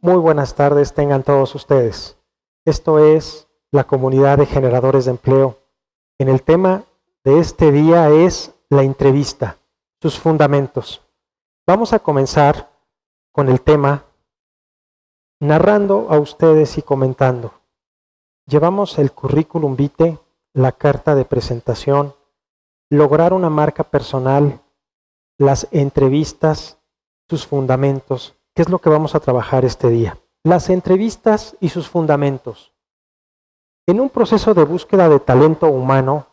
Muy buenas tardes tengan todos ustedes. Esto es la comunidad de generadores de empleo. En el tema de este día es la entrevista, sus fundamentos. Vamos a comenzar con el tema narrando a ustedes y comentando. Llevamos el currículum vitae, la carta de presentación, lograr una marca personal, las entrevistas, sus fundamentos. ¿Qué es lo que vamos a trabajar este día? Las entrevistas y sus fundamentos. En un proceso de búsqueda de talento humano,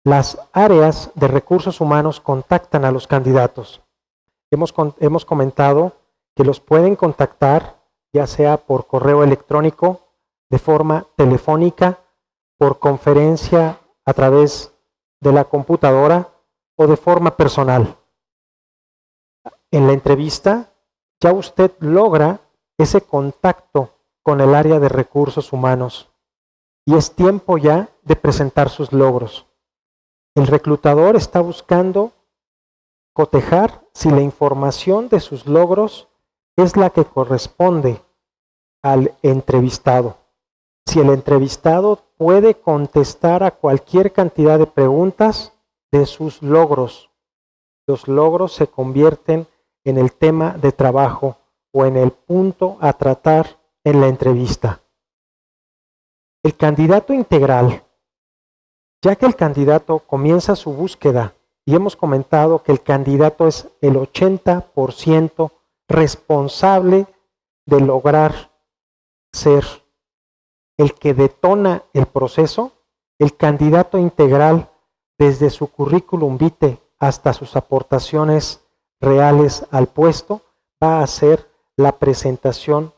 las áreas de recursos humanos contactan a los candidatos. Hemos comentado que los pueden contactar ya sea por correo electrónico, de forma telefónica, por conferencia a través de la computadora o de forma personal. En la entrevista ya usted logra ese contacto con el área de recursos humanos y es tiempo ya de presentar sus logros. El reclutador está buscando cotejar si la información de sus logros es la que corresponde al entrevistado. Si el entrevistado puede contestar a cualquier cantidad de preguntas de sus logros, los logros se convierten en el tema de trabajo o en el punto a tratar en la entrevista. El candidato integral, ya que el candidato comienza su búsqueda y hemos comentado que el candidato es el 80% responsable de lograr ser el que detona el proceso, el candidato integral desde su currículum vitae hasta sus aportaciones reales al puesto, va a hacer la presentación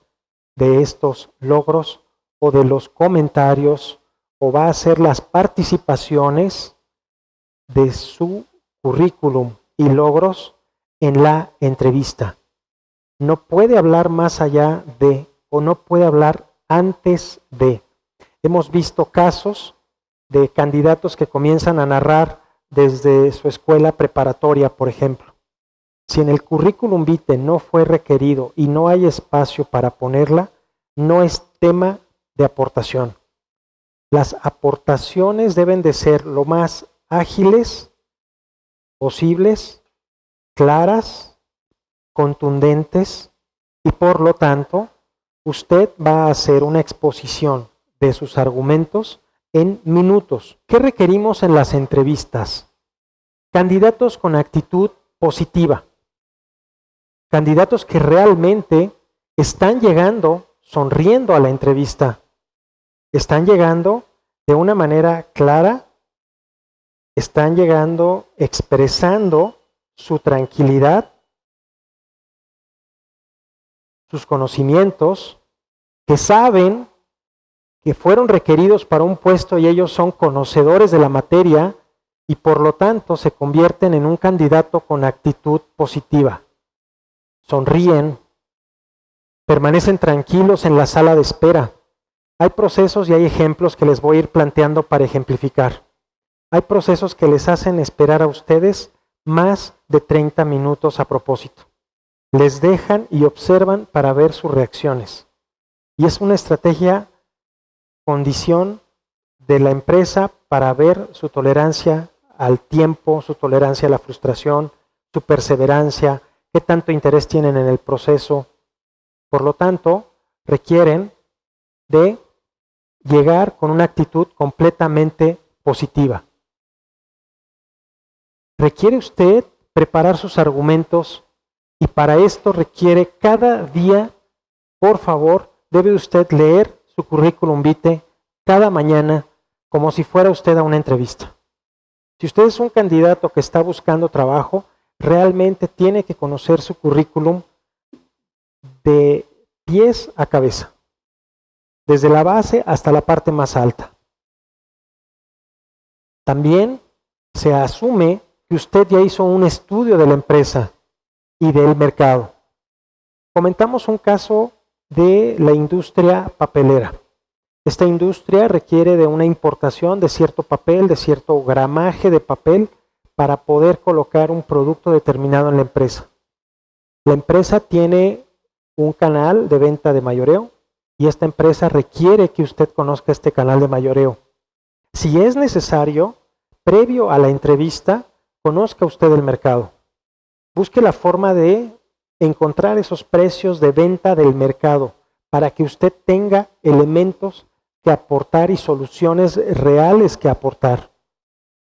de estos logros o de los comentarios o va a hacer las participaciones de su currículum y logros en la entrevista. No puede hablar más allá de o no puede hablar antes de. Hemos visto casos de candidatos que comienzan a narrar desde su escuela preparatoria, por ejemplo. Si en el currículum vitae no fue requerido y no hay espacio para ponerla, no es tema de aportación. Las aportaciones deben de ser lo más ágiles posibles, claras, contundentes y por lo tanto usted va a hacer una exposición de sus argumentos en minutos. ¿Qué requerimos en las entrevistas? Candidatos con actitud positiva. Candidatos que realmente están llegando sonriendo a la entrevista. Están llegando de una manera clara, están llegando expresando su tranquilidad, sus conocimientos, que saben que fueron requeridos para un puesto y ellos son conocedores de la materia y por lo tanto se convierten en un candidato con actitud positiva. Sonríen, permanecen tranquilos en la sala de espera. Hay procesos y hay ejemplos que les voy a ir planteando para ejemplificar. Hay procesos que les hacen esperar a ustedes más de 30 minutos a propósito. Les dejan y observan para ver sus reacciones. Y es una estrategia, condición de la empresa para ver su tolerancia al tiempo, su tolerancia a la frustración, su perseverancia, qué tanto interés tienen en el proceso. Por lo tanto, requieren de llegar con una actitud completamente positiva. Requiere usted preparar sus argumentos y para esto requiere cada día, por favor, debe usted leer su currículum vitae cada mañana como si fuera usted a una entrevista. Si usted es un candidato que está buscando trabajo, realmente tiene que conocer su currículum de pies a cabeza, desde la base hasta la parte más alta. También se asume que usted ya hizo un estudio de la empresa y del mercado. Comentamos un caso de la industria papelera. Esta industria requiere de una importación de cierto papel, de cierto gramaje de papel para poder colocar un producto determinado en la empresa. La empresa tiene un canal de venta de mayoreo y esta empresa requiere que usted conozca este canal de mayoreo. Si es necesario, previo a la entrevista, conozca usted el mercado. Busque la forma de encontrar esos precios de venta del mercado para que usted tenga elementos que aportar y soluciones reales que aportar.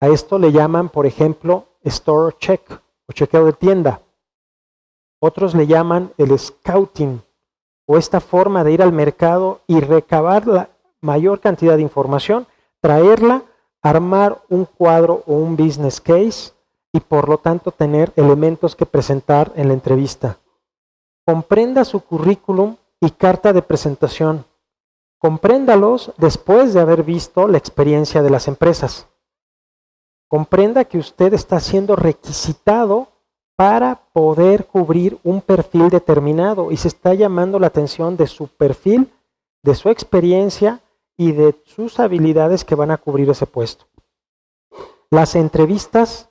A esto le llaman, por ejemplo, store check o chequeo de tienda. Otros le llaman el scouting o esta forma de ir al mercado y recabar la mayor cantidad de información, traerla, armar un cuadro o un business case y por lo tanto tener elementos que presentar en la entrevista. Comprenda su currículum y carta de presentación. Compréndalos después de haber visto la experiencia de las empresas. Comprenda que usted está siendo requisitado para poder cubrir un perfil determinado y se está llamando la atención de su perfil, de su experiencia y de sus habilidades que van a cubrir ese puesto. Las entrevistas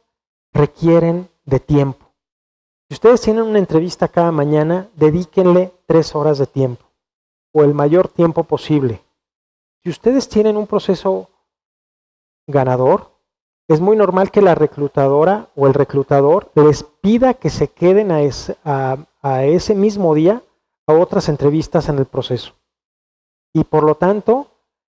requieren de tiempo. Si ustedes tienen una entrevista cada mañana, dedíquenle 3 horas de tiempo o el mayor tiempo posible. Si ustedes tienen un proceso ganador, es muy normal que la reclutadora o el reclutador les pida que se queden a ese mismo día a otras entrevistas en el proceso. Y por lo tanto,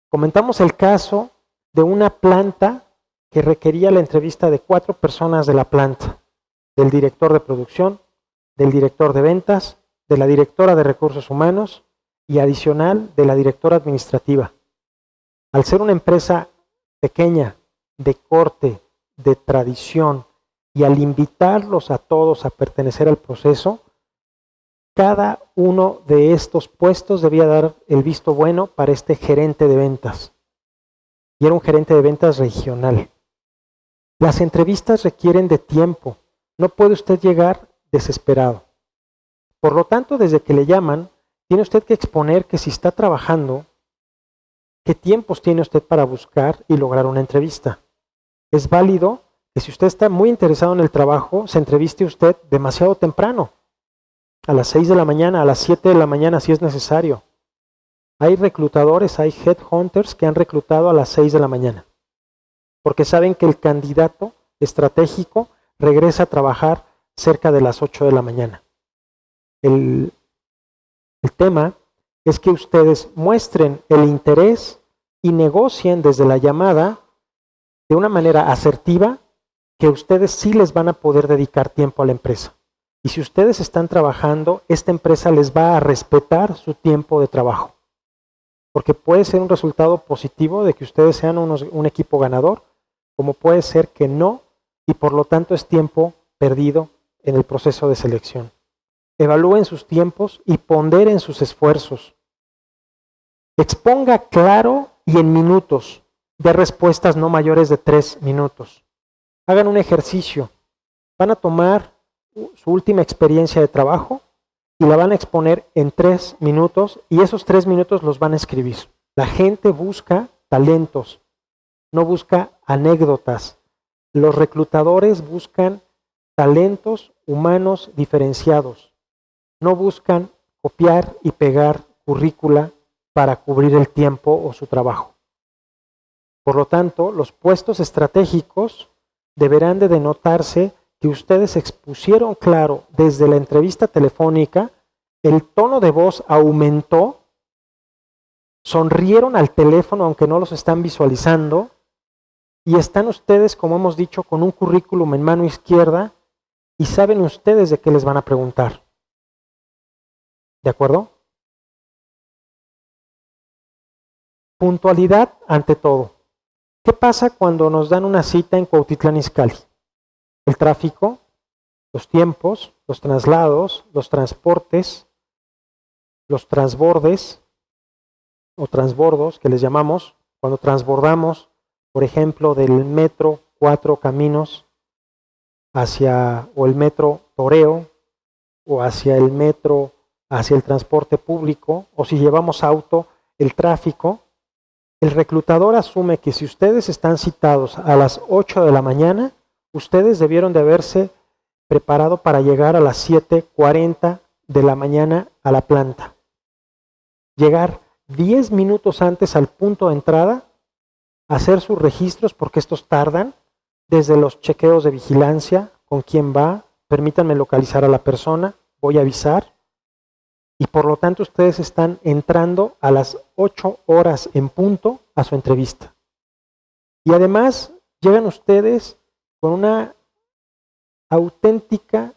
comentamos el caso de una planta que requería la entrevista de 4 personas de la planta, del director de producción, del director de ventas, de la directora de recursos humanos y adicional de la directora administrativa. Al ser una empresa pequeña, de corte, de tradición, y al invitarlos a todos a pertenecer al proceso, cada uno de estos puestos debía dar el visto bueno para este gerente de ventas. Y era un gerente de ventas regional. Las entrevistas requieren de tiempo. No puede usted llegar desesperado. Por lo tanto, desde que le llaman, tiene usted que exponer que si está trabajando, qué tiempos tiene usted para buscar y lograr una entrevista. Es válido que si usted está muy interesado en el trabajo, se entreviste usted demasiado temprano, a las 6 de la mañana, a las 7 de la mañana si es necesario. Hay reclutadores, hay headhunters que han reclutado a las 6 de la mañana, porque saben que el candidato estratégico regresa a trabajar cerca de las 8 de la mañana. El tema es que ustedes muestren el interés y negocien desde la llamada de una manera asertiva que ustedes sí les van a poder dedicar tiempo a la empresa. Y si ustedes están trabajando, esta empresa les va a respetar su tiempo de trabajo. Porque puede ser un resultado positivo de que ustedes sean un equipo ganador, como puede ser que no, y por lo tanto es tiempo perdido en el proceso de selección. Evalúen sus tiempos y ponderen sus esfuerzos. Exponga claro y en minutos, de respuestas no mayores de 3 minutos. Hagan un ejercicio. Van a tomar su última experiencia de trabajo y la van a exponer en 3 minutos y esos 3 minutos los van a escribir. La gente busca talentos, no busca anécdotas. Los reclutadores buscan talentos humanos diferenciados. No buscan copiar y pegar currícula para cubrir el tiempo o su trabajo. Por lo tanto, los puestos estratégicos deberán de denotarse que ustedes expusieron claro desde la entrevista telefónica, el tono de voz aumentó, sonrieron al teléfono aunque no los están visualizando y están ustedes, como hemos dicho, con un currículum en mano izquierda y saben ustedes de qué les van a preguntar. ¿De acuerdo? Puntualidad ante todo. ¿Qué pasa cuando nos dan una cita en Cuautitlán Izcalli? El tráfico, los tiempos, los traslados, los transportes, los transbordes o transbordos que les llamamos, cuando transbordamos, por ejemplo, del metro 4 Caminos o el metro Toreo o hacia el metro, hacia el transporte público, o si llevamos auto, el tráfico. El reclutador asume que si ustedes están citados a las 8 de la mañana, ustedes debieron de haberse preparado para llegar a las 7:40 de la mañana a la planta. Llegar 10 minutos antes al punto de entrada, hacer sus registros, porque estos tardan, desde los chequeos de vigilancia, con quién va, permítanme localizar a la persona, voy a avisar, y por lo tanto ustedes están entrando a las 8 horas en punto a su entrevista. Y además llegan ustedes con una auténtica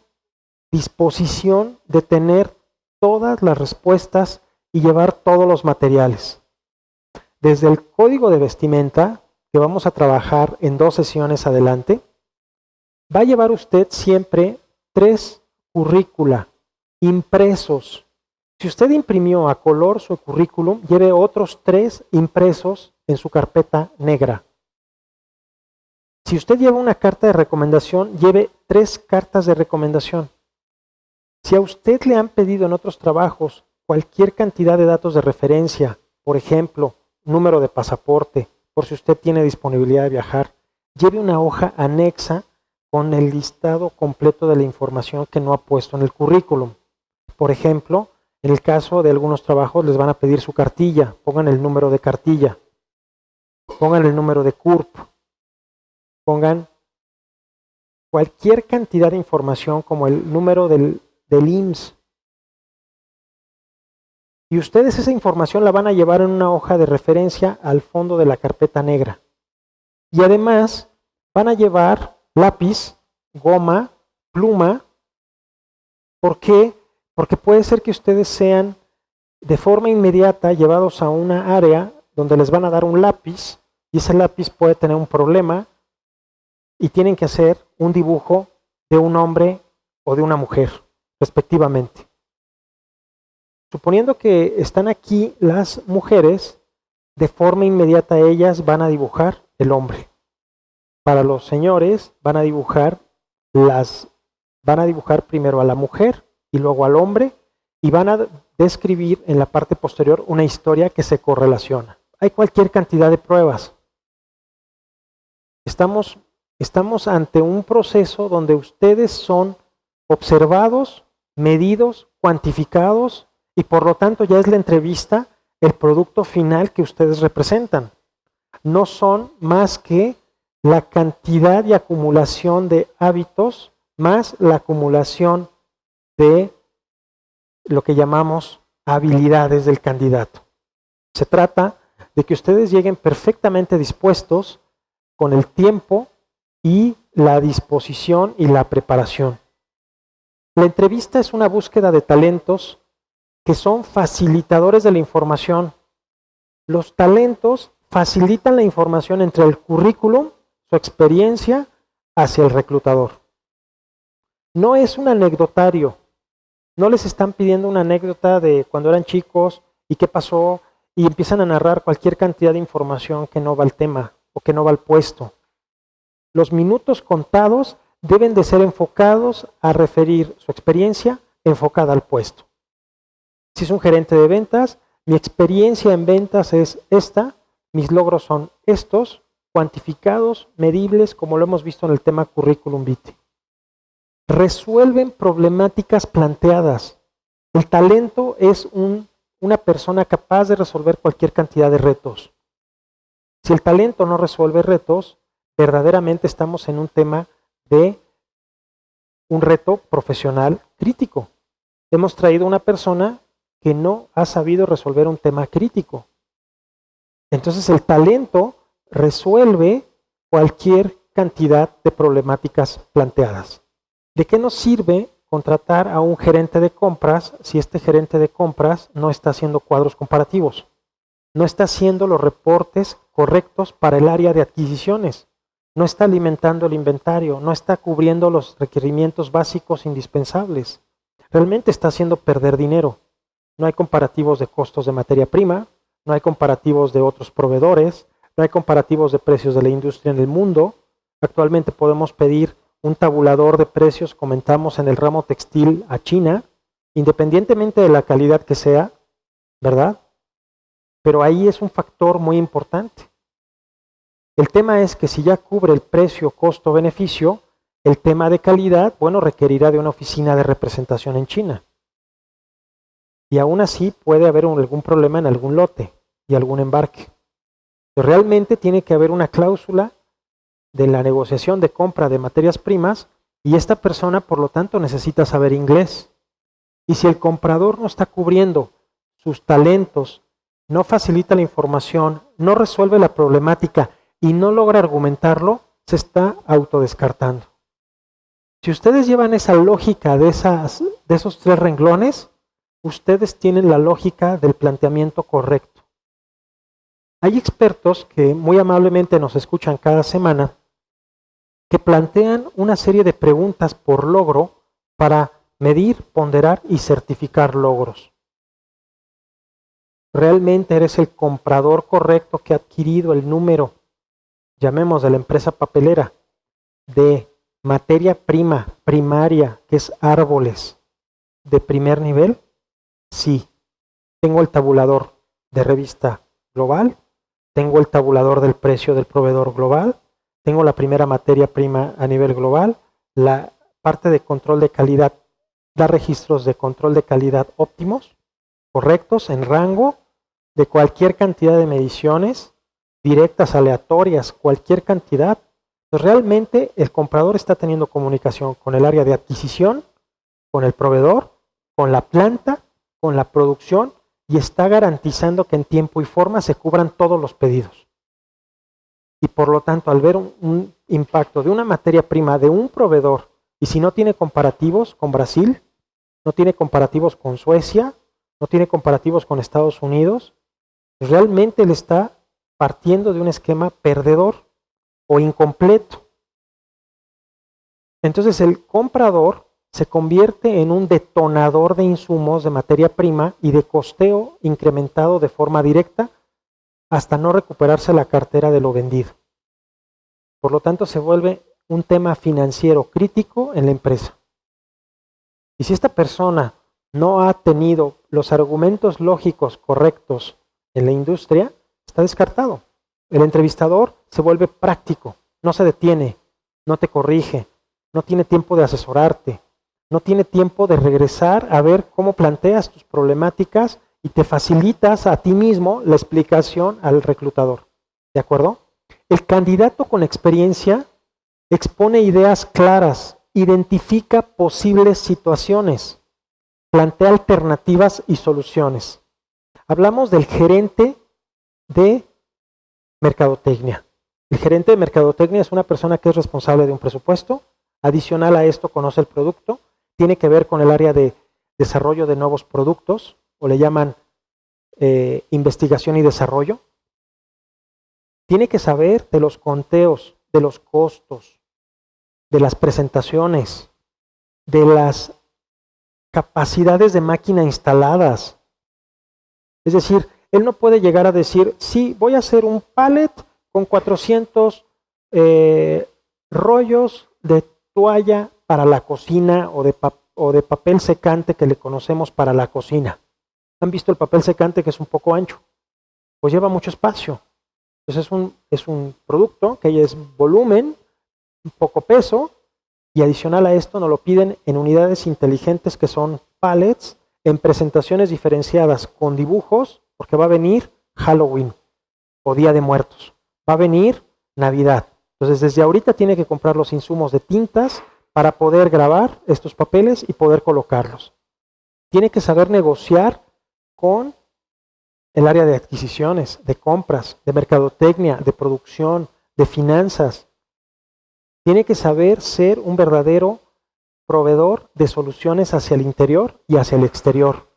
disposición de tener todas las respuestas y llevar todos los materiales. Desde el código de vestimenta, que vamos a trabajar en 2 sesiones adelante, va a llevar usted siempre 3 currícula impresos. Si usted imprimió a color su currículum, lleve otros 3 impresos en su carpeta negra. Si usted lleva una carta de recomendación, lleve 3 cartas de recomendación. Si a usted le han pedido en otros trabajos cualquier cantidad de datos de referencia, por ejemplo, número de pasaporte, por si usted tiene disponibilidad de viajar, lleve una hoja anexa con el listado completo de la información que no ha puesto en el currículum. Por ejemplo, en el caso de algunos trabajos les van a pedir su cartilla, pongan el número de cartilla, pongan el número de CURP, pongan cualquier cantidad de información como el número del IMSS. Y ustedes esa información la van a llevar en una hoja de referencia al fondo de la carpeta negra. Y además van a llevar lápiz, goma, pluma. ¿Por qué? Porque puede ser que ustedes sean de forma inmediata llevados a una área donde les van a dar un lápiz y ese lápiz puede tener un problema y tienen que hacer un dibujo de un hombre o de una mujer, respectivamente. Suponiendo que están aquí las mujeres, de forma inmediata ellas van a dibujar el hombre. Para los señores van a dibujar primero a la mujer y luego al hombre y van a describir en la parte posterior una historia que se correlaciona. Hay cualquier cantidad de pruebas. Estamos ante un proceso donde ustedes son observados, medidos, cuantificados y por lo tanto ya es la entrevista el producto final que ustedes representan. No son más que la cantidad y acumulación de hábitos más la acumulación de lo que llamamos habilidades del candidato. Se trata de que ustedes lleguen perfectamente dispuestos con el tiempo y la disposición y la preparación. La entrevista es una búsqueda de talentos que son facilitadores de la información. Los talentos facilitan la información entre el currículum, su experiencia, hacia el reclutador. No es un anecdotario. No les están pidiendo una anécdota de cuando eran chicos y qué pasó y empiezan a narrar cualquier cantidad de información que no va al tema o que no va al puesto. Los minutos contados deben de ser enfocados a referir su experiencia enfocada al puesto. Si es un gerente de ventas, mi experiencia en ventas es esta, mis logros son estos, cuantificados, medibles, como lo hemos visto en el tema Curriculum Vitae. Resuelven problemáticas planteadas. El talento es una persona capaz de resolver cualquier cantidad de retos. Si el talento no resuelve retos, verdaderamente estamos en un tema de un reto profesional crítico. Hemos traído una persona que no ha sabido resolver un tema crítico. Entonces el talento resuelve cualquier cantidad de problemáticas planteadas. ¿De qué nos sirve contratar a un gerente de compras si este gerente de compras no está haciendo cuadros comparativos? No está haciendo los reportes correctos para el área de adquisiciones. No está alimentando el inventario, no está cubriendo los requerimientos básicos indispensables. Realmente está haciendo perder dinero. No hay comparativos de costos de materia prima, no hay comparativos de otros proveedores, no hay comparativos de precios de la industria en el mundo. Actualmente podemos pedir un tabulador de precios, comentamos en el ramo textil a China, independientemente de la calidad que sea, ¿verdad? Pero ahí es un factor muy importante. El tema es que si ya cubre el precio, costo, beneficio, el tema de calidad, bueno, requerirá de una oficina de representación en China. y aún así puede haber algún problema en algún lote y algún embarque. Pero realmente tiene que haber una cláusula de la negociación de compra de materias primas y esta persona, por lo tanto, necesita saber inglés. Y si el comprador no está cubriendo sus talentos, no facilita la información, no resuelve la problemática y no logra argumentarlo, se está autodescartando. Si ustedes llevan esa lógica de esos 3 renglones, ustedes tienen la lógica del planteamiento correcto. Hay expertos que muy amablemente nos escuchan cada semana que plantean una serie de preguntas por logro para medir, ponderar y certificar logros. ¿Realmente eres el comprador correcto que ha adquirido el número, llamemos de la empresa papelera, de materia prima primaria, que es árboles, de primer nivel? Sí. Tengo el tabulador de revista global, tengo el tabulador del precio del proveedor global, tengo la primera materia prima a nivel global, la parte de control de calidad da registros de control de calidad óptimos, correctos, en rango, de cualquier cantidad de mediciones, directas, aleatorias, cualquier cantidad. Pues realmente el comprador está teniendo comunicación con el área de adquisición, con el proveedor, con la planta, con la producción y está garantizando que en tiempo y forma se cubran todos los pedidos. Y por lo tanto, al ver un impacto de una materia prima de un proveedor, y si no tiene comparativos con Brasil, no tiene comparativos con Suecia, no tiene comparativos con Estados Unidos, realmente le está partiendo de un esquema perdedor o incompleto. Entonces el comprador se convierte en un detonador de insumos de materia prima y de costeo incrementado de forma directa hasta no recuperarse la cartera de lo vendido. Por lo tanto, se vuelve un tema financiero crítico en la empresa. Y si esta persona no ha tenido los argumentos lógicos correctos en la industria, está descartado. El entrevistador se vuelve práctico, no se detiene, no te corrige, no tiene tiempo de asesorarte, no tiene tiempo de regresar a ver cómo planteas tus problemáticas y te facilitas a ti mismo la explicación al reclutador. ¿De acuerdo? El candidato con experiencia expone ideas claras, identifica posibles situaciones, plantea alternativas y soluciones. Hablamos del gerente de mercadotecnia. El gerente de mercadotecnia es una persona que es responsable de un presupuesto, adicional a esto conoce el producto, tiene que ver con el área de desarrollo de nuevos productos, o le llaman investigación y desarrollo. Tiene que saber de los conteos, de los costos, de las presentaciones, de las capacidades de máquina instaladas. Es decir, él no puede llegar a decir, sí, voy a hacer un pallet con 400 rollos de toalla para la cocina o de papel secante que le conocemos para la cocina. ¿Han visto el papel secante que es un poco ancho? Pues lleva mucho espacio. Entonces es un producto que es volumen, un poco peso, y adicional a esto nos lo piden en unidades inteligentes que son pallets, en presentaciones diferenciadas con dibujos, porque va a venir Halloween o Día de Muertos, va a venir Navidad. Entonces desde ahorita tiene que comprar los insumos de tintas para poder grabar estos papeles y poder colocarlos. Tiene que saber negociar con el área de adquisiciones, de compras, de mercadotecnia, de producción, de finanzas. Tiene que saber ser un verdadero proveedor de soluciones hacia el interior y hacia el exterior.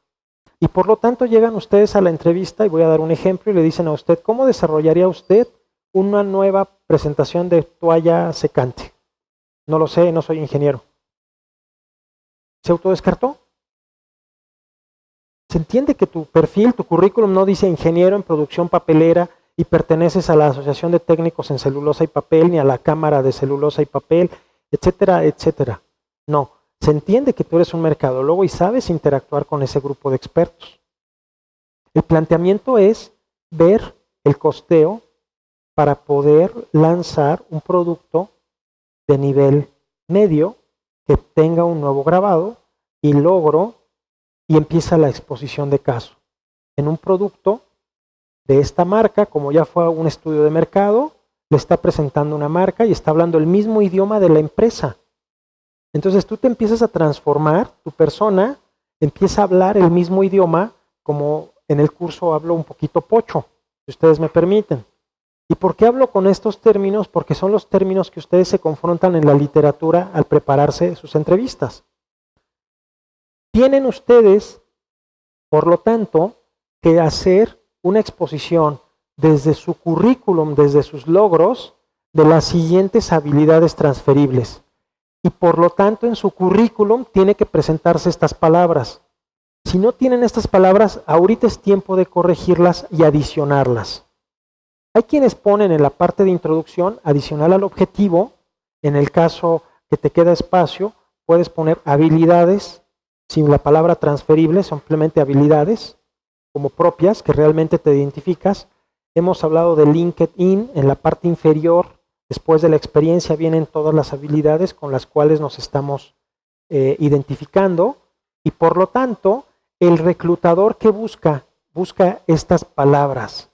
Y por lo tanto llegan ustedes a la entrevista, y voy a dar un ejemplo, y le dicen a usted, ¿cómo desarrollaría usted una nueva presentación de toalla secante? No lo sé, no soy ingeniero. ¿Se autodescartó? Se entiende que tu perfil, tu currículum no dice ingeniero en producción papelera y perteneces a la Asociación de Técnicos en Celulosa y Papel, ni a la Cámara de Celulosa y Papel, etcétera, etcétera. No, se entiende que tú eres un mercadólogo y sabes interactuar con ese grupo de expertos. El planteamiento es ver el costeo para poder lanzar un producto de nivel medio que tenga un nuevo grabado y logro y empieza la exposición de caso. En un producto de esta marca, como ya fue un estudio de mercado, le está presentando una marca y está hablando el mismo idioma de la empresa. Entonces tú te empiezas a transformar, tu persona empieza a hablar el mismo idioma, como en el curso hablo un poquito pocho, si ustedes me permiten. ¿Y por qué hablo con estos términos? Porque son los términos que ustedes se confrontan en la literatura al prepararse sus entrevistas. Tienen ustedes, por lo tanto, que hacer una exposición desde su currículum, desde sus logros, de las siguientes habilidades transferibles. Y por lo tanto, en su currículum tiene que presentarse estas palabras. Si no tienen estas palabras, ahorita es tiempo de corregirlas y adicionarlas. Hay quienes ponen en la parte de introducción, adicional al objetivo, en el caso que te queda espacio, puedes poner habilidades, sin la palabra transferible, simplemente habilidades, como propias, que realmente te identificas. Hemos hablado de LinkedIn, en la parte inferior, después de la experiencia vienen todas las habilidades con las cuales nos estamos identificando, y por lo tanto, el reclutador que busca estas palabras.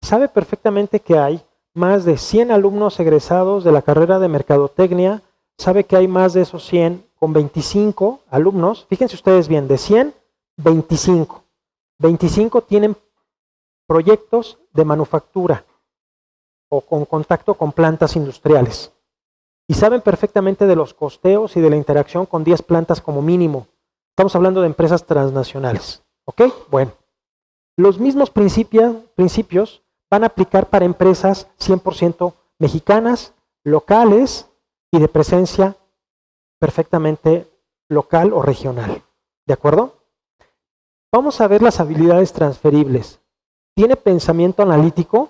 Sabe perfectamente que hay más de 100 alumnos egresados de la carrera de Mercadotecnia, sabe que hay más de esos 100 con 25 alumnos, fíjense ustedes bien, de 100, 25. 25 tienen proyectos de manufactura o con contacto con plantas industriales. Y saben perfectamente de los costeos y de la interacción con 10 plantas como mínimo. Estamos hablando de empresas transnacionales. ¿Ok? Bueno, los mismos principios van a aplicar para empresas 100% mexicanas, locales y de presencia perfectamente local o regional. ¿De acuerdo? Vamos a ver las habilidades transferibles. ¿Tiene pensamiento analítico?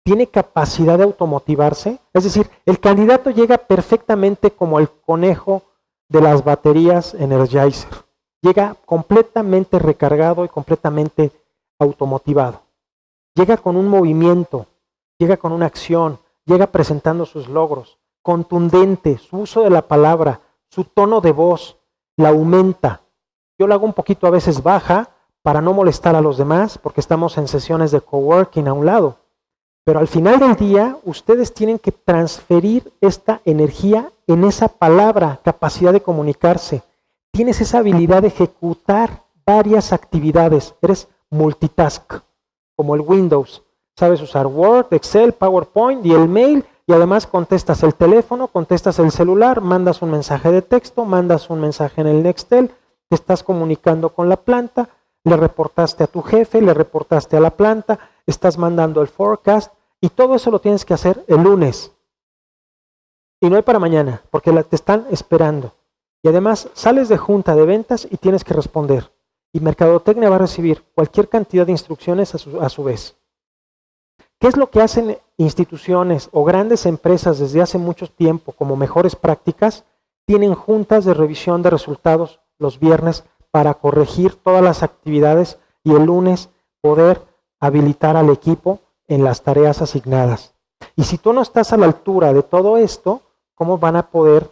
¿Tiene capacidad de automotivarse? Es decir, el candidato llega perfectamente como el conejo de las baterías Energizer. Llega completamente recargado y completamente automotivado. Llega con un movimiento, llega con una acción, llega presentando sus logros, contundente, su uso de la palabra, su tono de voz, la aumenta. Yo la hago un poquito a veces baja para no molestar a los demás, porque estamos en sesiones de coworking a un lado. Pero al final del día, ustedes tienen que transferir esta energía en esa palabra, capacidad de comunicarse. Tienes esa habilidad de ejecutar varias actividades. Eres multitask, como el Windows. Sabes usar Word, Excel, PowerPoint y el mail, y además contestas el teléfono, contestas el celular, mandas un mensaje de texto, mandas un mensaje en el Nextel, te estás comunicando con la planta, le reportaste a tu jefe, le reportaste a la planta, estás mandando el forecast, y todo eso lo tienes que hacer el lunes. Y no hay para mañana, porque te están esperando. Y además sales de junta de ventas y tienes que responder. Y Mercadotecnia va a recibir cualquier cantidad de instrucciones a su vez. ¿Qué es lo que hacen instituciones o grandes empresas desde hace mucho tiempo como mejores prácticas? Tienen juntas de revisión de resultados los viernes para corregir todas las actividades y el lunes poder habilitar al equipo en las tareas asignadas. Y si tú no estás a la altura de todo esto, ¿cómo van a poder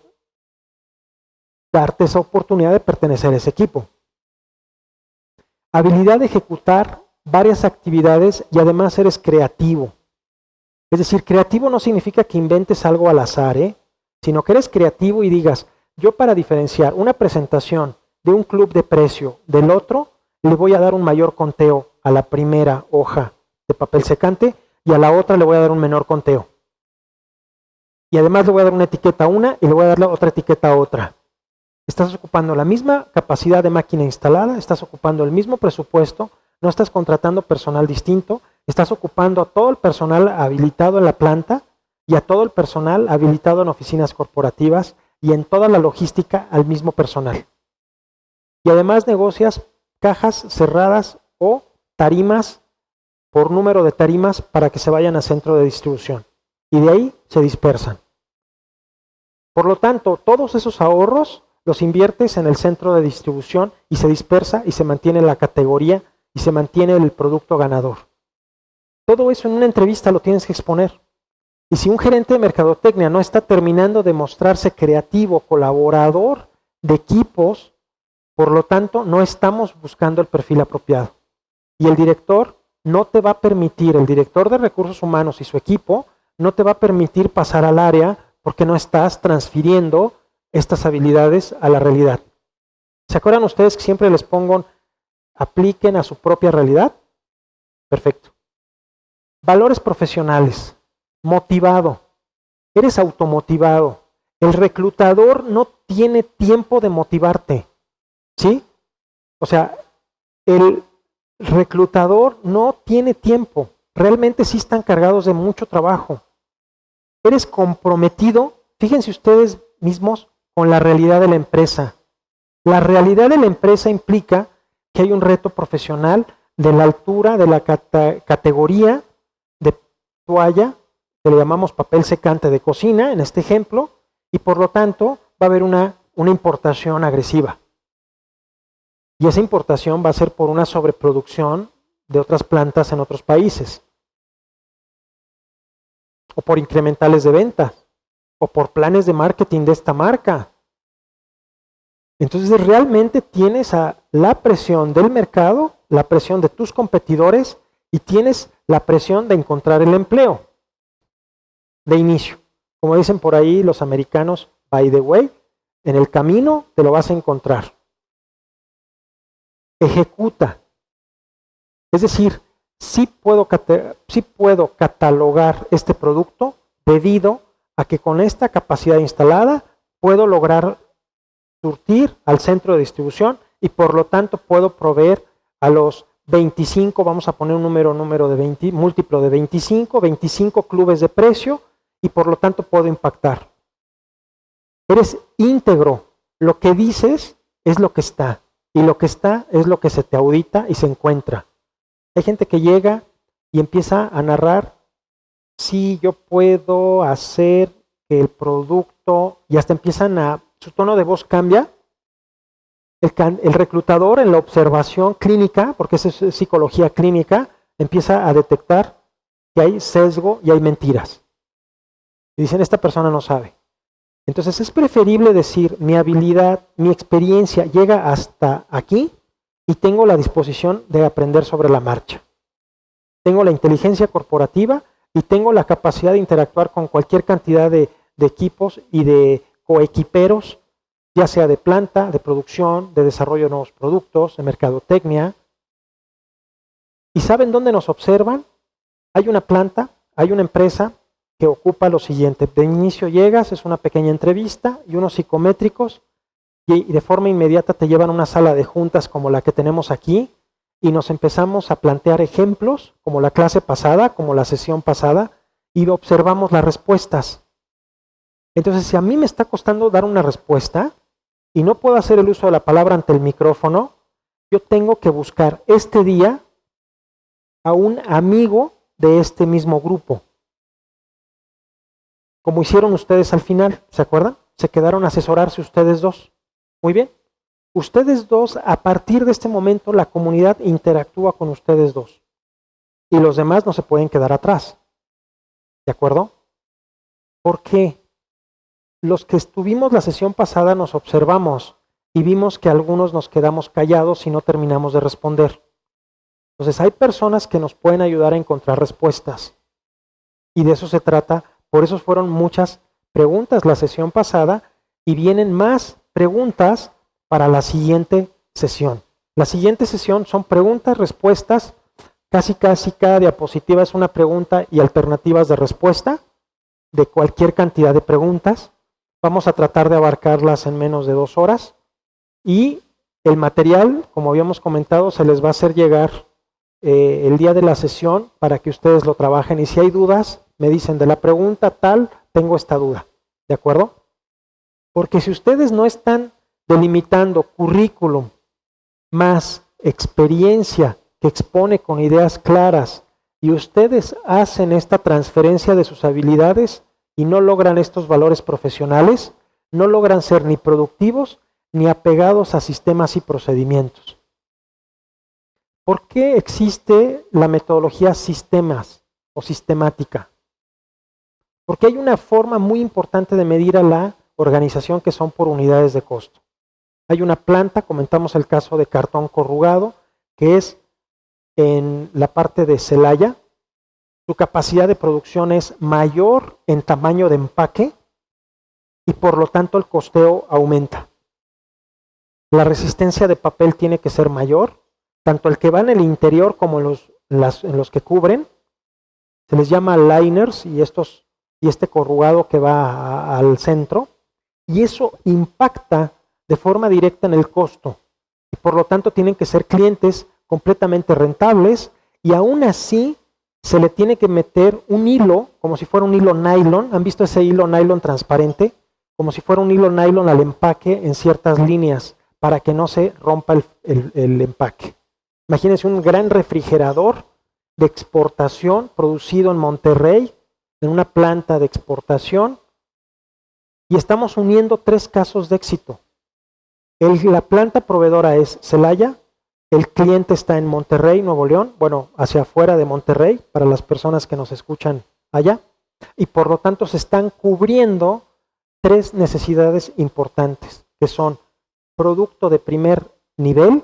darte esa oportunidad de pertenecer a ese equipo? Habilidad de ejecutar varias actividades y además eres creativo. Es decir, creativo no significa que inventes algo al azar, sino que eres creativo y digas, yo para diferenciar una presentación de un club de precio del otro, le voy a dar un mayor conteo a la primera hoja de papel secante y a la otra le voy a dar un menor conteo. Y además le voy a dar una etiqueta a una y le voy a dar la otra etiqueta a otra. Estás ocupando la misma capacidad de máquina instalada, estás ocupando el mismo presupuesto, no estás contratando personal distinto, estás ocupando a todo el personal habilitado en la planta y a todo el personal habilitado en oficinas corporativas y en toda la logística al mismo personal. Y además negocias cajas cerradas o tarimas por número de tarimas para que se vayan a centro de distribución. Y de ahí se dispersan. Por lo tanto, todos esos ahorros los inviertes en el centro de distribución y se dispersa y se mantiene la categoría y se mantiene el producto ganador. Todo eso en una entrevista lo tienes que exponer. Y si un gerente de mercadotecnia no está terminando de mostrarse creativo, colaborador de equipos, Por lo tanto, no estamos buscando el perfil apropiado. Y el director no te va a permitir, el director de recursos humanos y su equipo, no te va a permitir pasar al área porque no estás transfiriendo estas habilidades a la realidad. ¿Se acuerdan ustedes que siempre les pongo, apliquen a su propia realidad? Perfecto. Valores profesionales. Motivado. Eres automotivado. El reclutador no tiene tiempo de motivarte. ¿Sí? O sea, el reclutador no tiene tiempo. Realmente sí están cargados de mucho trabajo. Eres comprometido, fíjense ustedes mismos, con la realidad de la empresa. La realidad de la empresa implica que hay un reto profesional de la altura, de la categoría de toalla, que le llamamos papel secante de cocina, en este ejemplo, y por lo tanto va a haber una importación agresiva. Y esa importación va a ser por una sobreproducción de otras plantas en otros países. O por incrementales de venta. O por planes de marketing de esta marca. Entonces realmente tienes la presión del mercado, la presión de tus competidores y tienes la presión de encontrar el empleo de inicio. Como dicen por ahí los americanos, by the way, en el camino te lo vas a encontrar. Ejecuta. Es decir, sí puedo catalogar este producto debido a que con esta capacidad instalada puedo lograr surtir al centro de distribución y por lo tanto puedo proveer a los 25, vamos a poner un número de 20, múltiplo de 25 clubes de precio y por lo tanto puedo impactar. Eres íntegro. Lo que dices es lo que está y lo que está es lo que se te audita y se encuentra. Hay gente que llega y empieza a narrar, sí, yo puedo hacer que el producto, y hasta empiezan su tono de voz cambia. El reclutador en la observación clínica, porque eso es psicología clínica, empieza a detectar que hay sesgo y hay mentiras. Y dicen, esta persona no sabe. Entonces es preferible decir, mi habilidad, mi experiencia llega hasta aquí y tengo la disposición de aprender sobre la marcha. Tengo la inteligencia corporativa y tengo la capacidad de interactuar con cualquier cantidad de equipos y de coequiperos, ya sea de planta, de producción, de desarrollo de nuevos productos, de mercadotecnia. ¿Y saben dónde nos observan? Hay una planta, hay una empresa que ocupa lo siguiente. De inicio llegas, es una pequeña entrevista y unos psicométricos y de forma inmediata te llevan a una sala de juntas como la que tenemos aquí y nos empezamos a plantear ejemplos como la clase pasada, como la sesión pasada y observamos las respuestas. Entonces, si a mí me está costando dar una respuesta y no puedo hacer el uso de la palabra ante el micrófono, yo tengo que buscar este día a un amigo de este mismo grupo. Como hicieron ustedes al final, ¿se acuerdan? Se quedaron a asesorarse ustedes dos. Muy bien. Ustedes dos, a partir de este momento, la comunidad interactúa con ustedes dos. Y los demás no se pueden quedar atrás. ¿De acuerdo? ¿Por qué? Los que estuvimos la sesión pasada nos observamos y vimos que algunos nos quedamos callados y no terminamos de responder. Entonces hay personas que nos pueden ayudar a encontrar respuestas. Y de eso se trata. Por eso fueron muchas preguntas la sesión pasada y vienen más preguntas para la siguiente sesión. La siguiente sesión son preguntas, respuestas, casi cada diapositiva es una pregunta y alternativas de respuesta de cualquier cantidad de preguntas. Vamos a tratar de abarcarlas en menos de 2 horas y el material, como habíamos comentado, se les va a hacer llegar el día de la sesión para que ustedes lo trabajen y si hay dudas, me dicen de la pregunta tal, tengo esta duda, ¿de acuerdo? Porque si ustedes no están delimitando currículum más experiencia que expone con ideas claras y ustedes hacen esta transferencia de sus habilidades y no logran estos valores profesionales, no logran ser ni productivos ni apegados a sistemas y procedimientos. ¿Por qué existe la metodología sistemas o sistemática? Porque hay una forma muy importante de medir a la organización que son por unidades de costo. Hay una planta, comentamos el caso de cartón corrugado, que es en la parte de Celaya. Su capacidad de producción es mayor en tamaño de empaque y por lo tanto el costeo aumenta. La resistencia de papel tiene que ser mayor, tanto el que va en el interior como en los que cubren. Se les llama liners y este corrugado que va al centro, y eso impacta de forma directa en el costo. Y por lo tanto tienen que ser clientes completamente rentables, y aún así se le tiene que meter un hilo, como si fuera un hilo nylon. ¿Han visto ese hilo nylon transparente? Como si fuera un hilo nylon al empaque en ciertas líneas, para que no se rompa el empaque. Imagínense un gran refrigerador de exportación producido en Monterrey, en una planta de exportación, y estamos uniendo 3 casos de éxito. La planta proveedora es Celaya, el cliente está en Monterrey, Nuevo León, bueno, hacia afuera de Monterrey, para las personas que nos escuchan allá, y por lo tanto se están cubriendo 3 necesidades importantes, que son producto de primer nivel,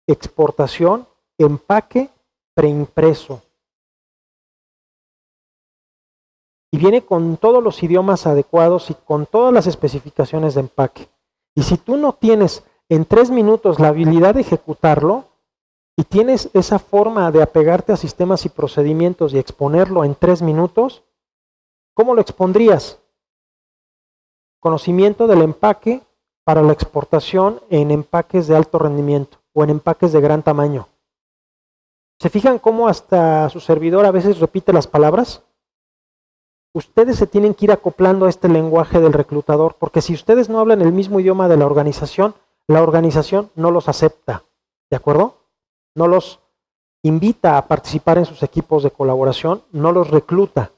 exportación, empaque, preimpreso. Y viene con todos los idiomas adecuados y con todas las especificaciones de empaque. Y si tú no tienes en 3 minutos la habilidad de ejecutarlo y tienes esa forma de apegarte a sistemas y procedimientos y exponerlo en 3 minutos, ¿cómo lo expondrías? Conocimiento del empaque para la exportación en empaques de alto rendimiento o en empaques de gran tamaño. ¿Se fijan cómo hasta su servidor a veces repite las palabras? Ustedes se tienen que ir acoplando a este lenguaje del reclutador, porque si ustedes no hablan el mismo idioma de la organización no los acepta, ¿de acuerdo? No los invita a participar en sus equipos de colaboración, no los recluta.